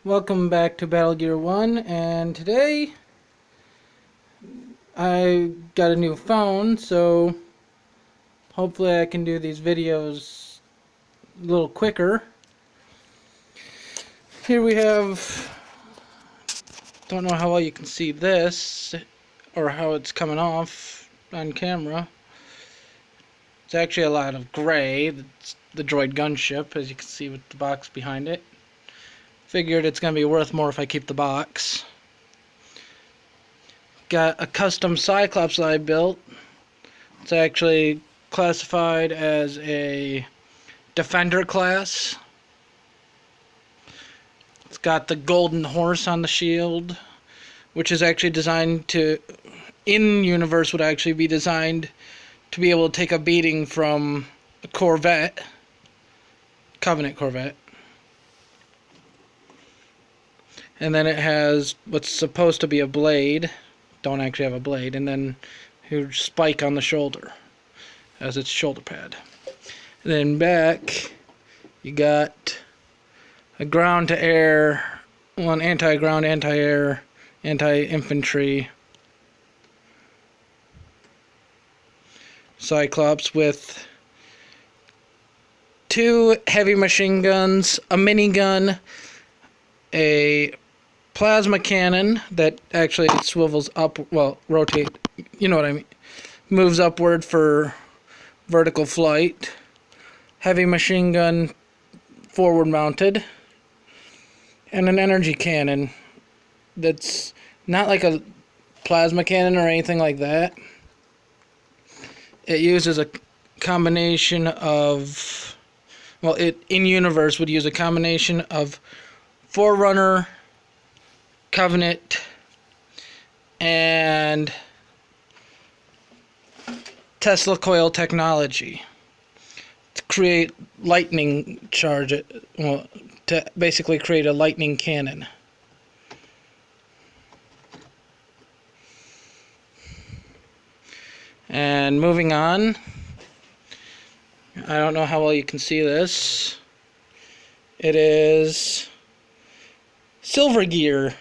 Welcome back to Battle Gear 1, and today I got a new phone, so hopefully I can do these videos a little quicker. Here we have, don't know how well you can see this, or how it's coming off on camera. It's actually a lot of gray. It's the droid gunship, as you can see with the box behind it. Figured it's going to be worth more if I keep the box. Got a custom Cyclops I built. It's actually classified as a Defender class. It's got the golden horse on the shield, which is actually designed to, in universe, would actually be designed to be able to take a beating from a Corvette, Covenant Corvette. And then it has what's supposed to be a blade, don't actually have a blade, and then a huge spike on the shoulder as its shoulder pad. And then back, you got a ground-to-air, one anti-ground, anti-air, anti-infantry Cyclops with 2 heavy machine guns, a minigun, a plasma cannon that actually swivels up, well, rotate, you know what I mean, moves upward for vertical flight, heavy machine gun forward mounted, and an energy cannon that's not like a plasma cannon or anything like that. It uses a combination of, well, it in universe would use a combination of Forerunner, Covenant, and Tesla coil technology to create lightning charge, well, to basically create a lightning cannon. And moving on, I don't know how well you can see this. It is Silver Gear.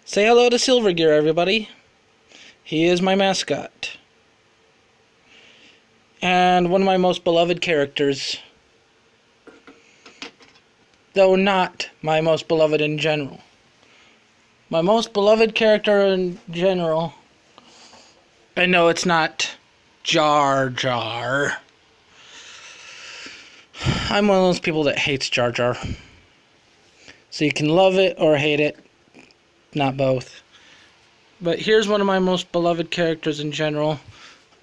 Say hello to Silver Gear, everybody. He is my mascot. And one of my most beloved characters. Though not my most beloved in general. My most beloved character in general. I know it's not Jar Jar. I'm one of those people that hates Jar Jar. So you can love it or hate it, not both. But here's one of my most beloved characters in general.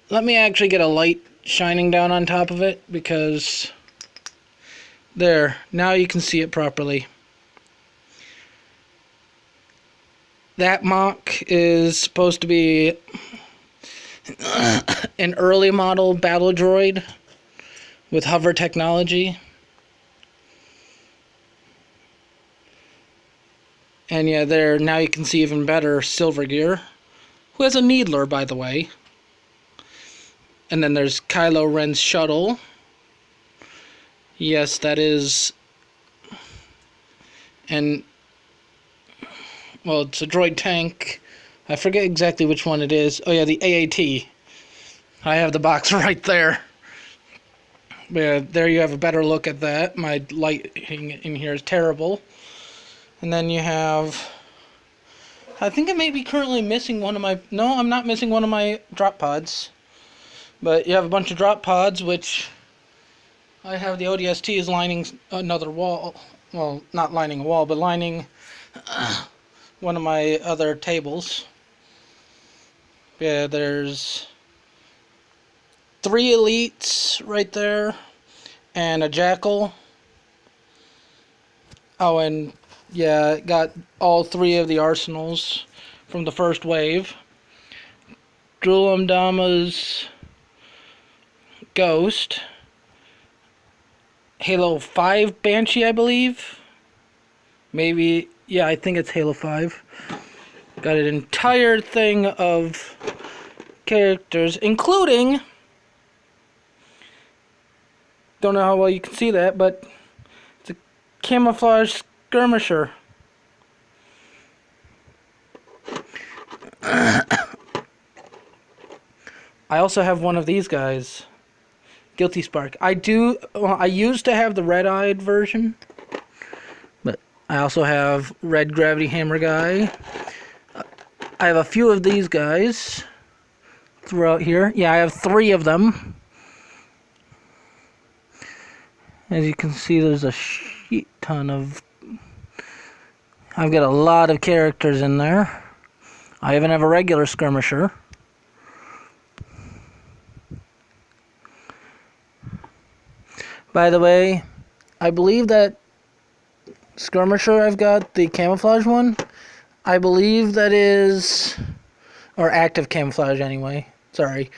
Let me actually get a light shining down on top of it, because there, now you can see it properly. That Mach is supposed to be an early model battle droid with hover technology. And yeah, there, now you can see even better Silver Gear, who has a Needler, by the way. And then there's Kylo Ren's shuttle. Yes, that is, and, well, it's a droid tank. I forget exactly which one it is. Oh yeah, the AAT. I have the box right there. Yeah, there you have a better look at that. My lighting in here is terrible. And then you have, I think I may be currently missing one of my, no, I'm not missing one of my drop pods. But you have a bunch of drop pods, which I have the ODSTs lining another wall. Well, not lining a wall, but lining one of my other tables. Yeah, there's 3 elites right there, and a jackal. Oh, and yeah, got all 3 of the arsenals from the first wave. Drulum Dama's Ghost. Halo 5 Banshee, I believe. Maybe, yeah, I think it's Halo 5. Got an entire thing of characters, including, don't know how well you can see that, but it's a camouflage skirmisher. I also have one of these guys, Guilty Spark. I used to have the red-eyed version, but I also have Red Gravity Hammer guy. I have a few of these guys throughout here. Yeah, I have 3 of them. As you can see, there's a shit ton of... I've got a lot of characters in there. I even have a regular skirmisher. By the way, I believe that skirmisher I've got, the camouflage one, I believe that is... Or active camouflage anyway. Sorry.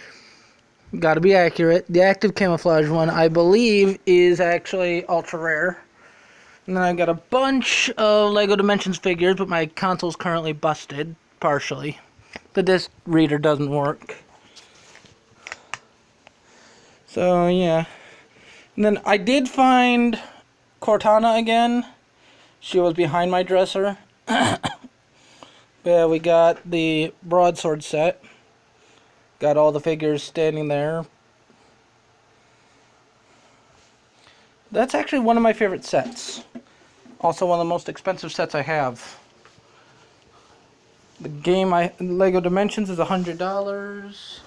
Gotta be accurate. The active camouflage one, I believe, is actually ultra rare. And then I've got a bunch of LEGO Dimensions figures, but my console's currently busted, partially. The disc reader doesn't work. So, yeah. And then I did find Cortana again. She was behind my dresser. Yeah, we got the broadsword set. Got all the figures standing there. That's actually one of my favorite sets. Also one of the most expensive sets I have. The game LEGO Dimensions is $100.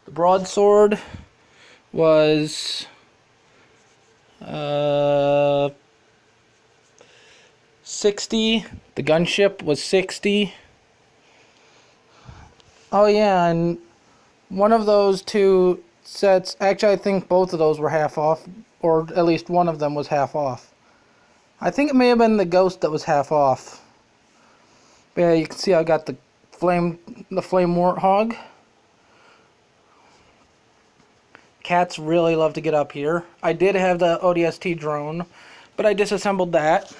The broadsword was 60. The gunship was 60. Oh yeah, and one of those 2 sets, actually I think both of those were half off, or at least one of them was half off. I think it may have been the ghost that was half off. But yeah, you can see I got the flame warthog. Cats really love to get up here. I did have the ODST drone, but I disassembled that.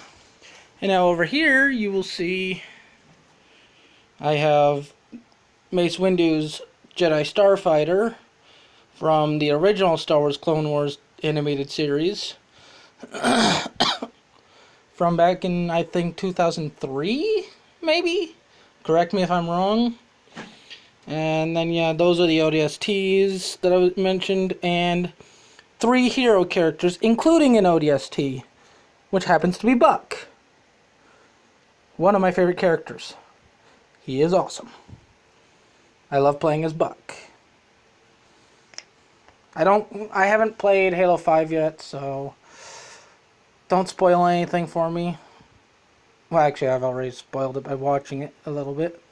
And now over here you will see I have Mace Windu's Jedi Starfighter from the original Star Wars Clone Wars animated series. From back in, I think, 2003, maybe? Correct me if I'm wrong. And then, yeah, those are the ODSTs that I mentioned, and 3 hero characters, including an ODST, which happens to be Buck. One of my favorite characters. He is awesome. I love playing as Buck. I haven't played Halo 5 yet, so don't spoil anything for me. Well, actually, I've already spoiled it by watching it a little bit.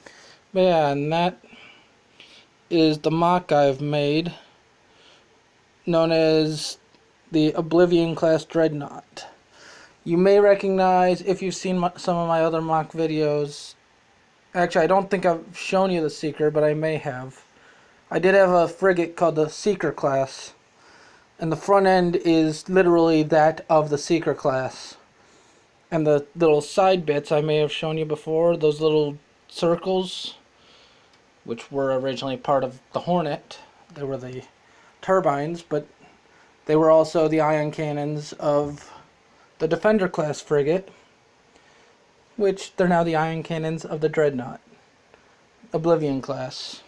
But yeah, and that is the mock I've made, known as the Oblivion class Dreadnought. You may recognize, if you've seen some of my other mock videos, actually I don't think I've shown you the Seeker, but I may have. I did have a frigate called the Seeker class, and the front end is literally that of the Seeker class. And the little side bits I may have shown you before, those little circles, which were originally part of the Hornet. They were the turbines, but they were also the ion cannons of the Defender class frigate, which they're now the ion cannons of the Dreadnought, Oblivion class.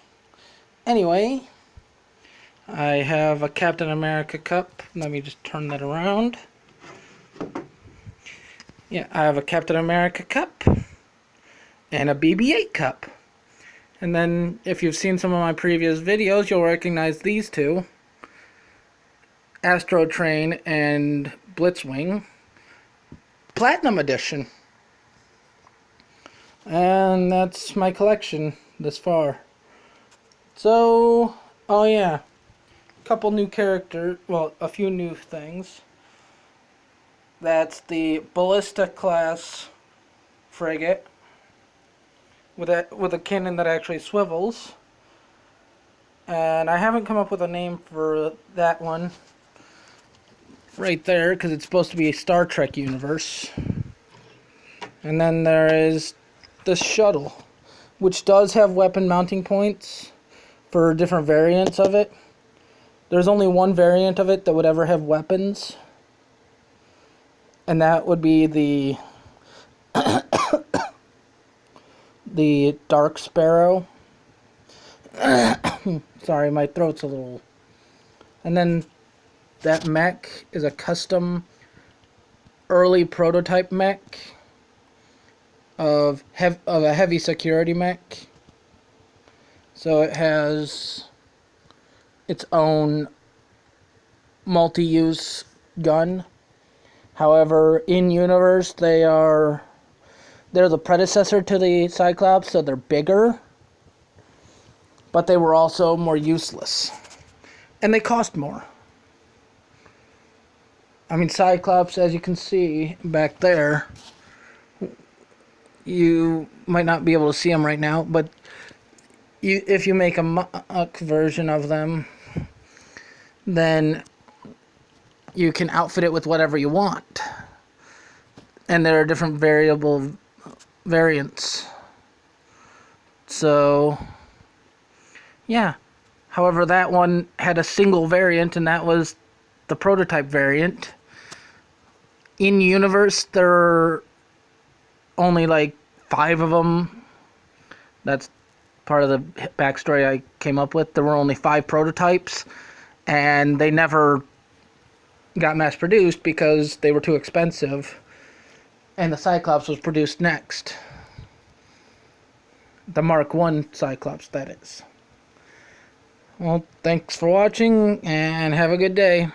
Anyway, I have a Captain America cup. Let me just turn that around. Yeah, I have a Captain America cup and a BB-8 cup. And then, if you've seen some of my previous videos, you'll recognize these 2. Astro Train and Blitzwing. Platinum Edition. And that's my collection this far. So, oh yeah. Couple new characters, well, a few new things. That's the Ballista class frigate with a cannon that actually swivels. And I haven't come up with a name for that one right there, because it's supposed to be a Star Trek universe. And then there is the shuttle, which does have weapon mounting points for different variants of it. There's only one variant of it that would ever have weapons, and that would be the the Dark Sparrow. Sorry, my throat's a little... And then that mech is a custom early prototype mech of a heavy security mech. So it has its own multi-use gun. However, in universe they're the predecessor to the Cyclops, so they're bigger, but they were also more useless, and they cost more. I mean, Cyclops, as you can see back there, you might not be able to see them right now, but if you make a mock version of them, then you can outfit it with whatever you want. And there are different variants. So, yeah. However, that one had a single variant, and that was the prototype variant. In universe, there are only like 5 of them. That's part of the backstory I came up with. There were only 5 prototypes, and they never got mass produced because they were too expensive, and the Cyclops was produced next. The Mark I Cyclops, that is. Well, thanks for watching, and have a good day.